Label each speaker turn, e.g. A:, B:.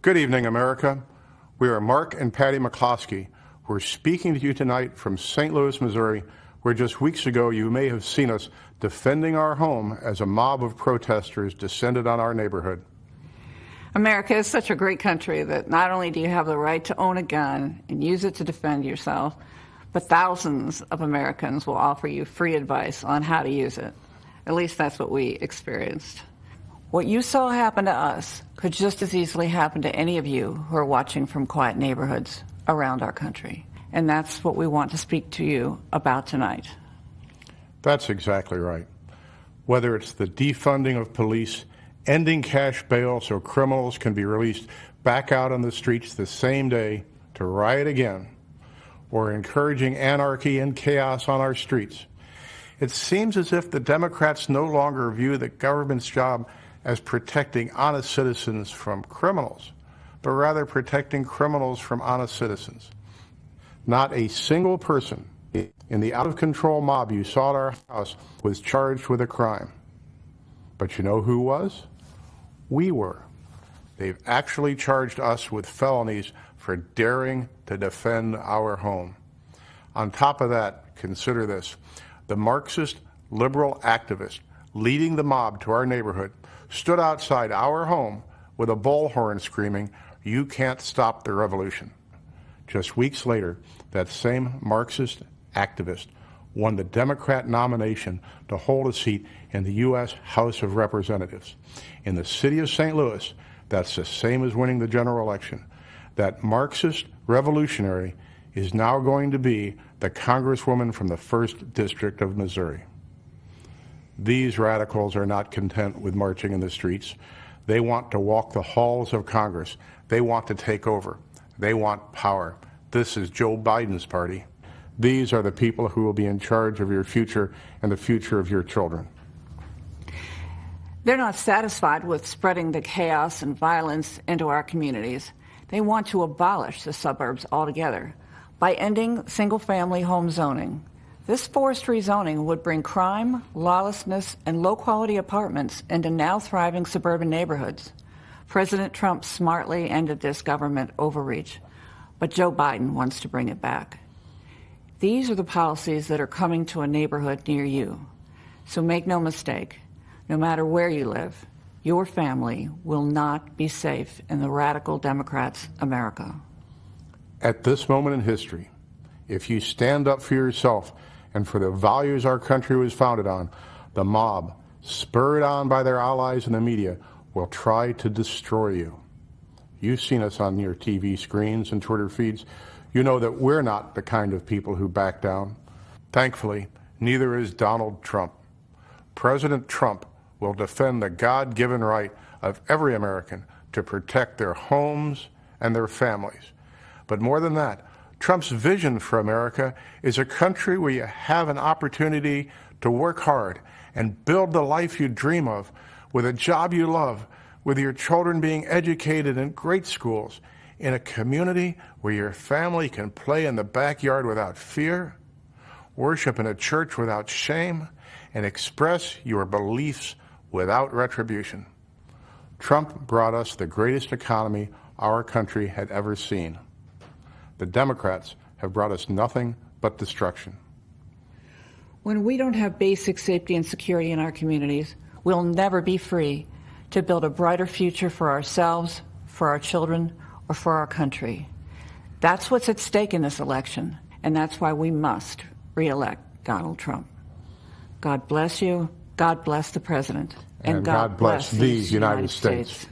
A: Good evening, America. We are Mark and Patty McCloskey. We're speaking to you tonight from St. Louis, Missouri, where just weeks ago you may have seen us defending our home as a mob of protesters descended on our neighborhood.
B: America is such a great country that not only do you have the right to own a gun and use it to defend yourself, but thousands of Americans will offer you free advice on how to use it. At least that's what we experienced. What you saw happen to us could just as easily happen to any of you who are watching from quiet neighborhoods around our country. And that's what we want to speak to you about tonight.
A: That's exactly right. Whether it's the defunding of police, ending cash bail so criminals can be released back out on the streets the same day to riot again, or encouraging anarchy and chaos on our streets, it seems as if the Democrats no longer view the government's job as protecting honest citizens from criminals, but rather protecting criminals from honest citizens. Not a single person in the out-of-control mob you saw at our house was charged with a crime. But you know who was? We were. They've actually charged us with felonies for daring to defend our home. On top of that, consider this. The Marxist liberal activist leading the mob to our neighborhood stood outside our home with a bullhorn screaming, "You can't stop the revolution." Just weeks later, that same Marxist activist won the Democrat nomination to hold a seat in the U.S. House of Representatives. In the city of St. Louis, that's the same as winning the general election. That Marxist revolutionary is now going to be the Congresswoman from the 1st District of Missouri. These radicals are not content with marching in the streets. They want to walk the halls of Congress. They want to take over. They want power. This is Joe Biden's party. These are the people who will be in charge of your future and the future of your children.
B: They're not satisfied with spreading the chaos and violence into our communities. They want to abolish the suburbs altogether by ending single-family home zoning. This forced rezoning would bring crime, lawlessness, and low-quality apartments into now thriving suburban neighborhoods. President Trump smartly ended this government overreach, but Joe Biden wants to bring it back. These are the policies that are coming to a neighborhood near you. So make no mistake, no matter where you live, your family will not be safe in the radical Democrats' America.
A: At this moment in history, if you stand up for yourself and for the values our country was founded on, the mob, spurred on by their allies in the media, will try to destroy you. You've seen us on your TV screens and Twitter feeds. You know that we're not the kind of people who back down. Thankfully, neither is Donald Trump. President Trump will defend the God-given right of every American to protect their homes and their families. But more than that, Trump's vision for America is a country where you have an opportunity to work hard and build the life you dream of, with a job you love, with your children being educated in great schools, in a community where your family can play in the backyard without fear, worship in a church without shame, and express your beliefs without retribution. Trump brought us the greatest economy our country had ever seen. The Democrats have brought us nothing but destruction.
B: When we don't have basic safety and security in our communities, we'll never be free to build a brighter future for ourselves, for our children, or for our country. That's what's at stake in this election, and that's why we must re-elect Donald Trump. God bless you. God bless the President.
A: And God bless these United States.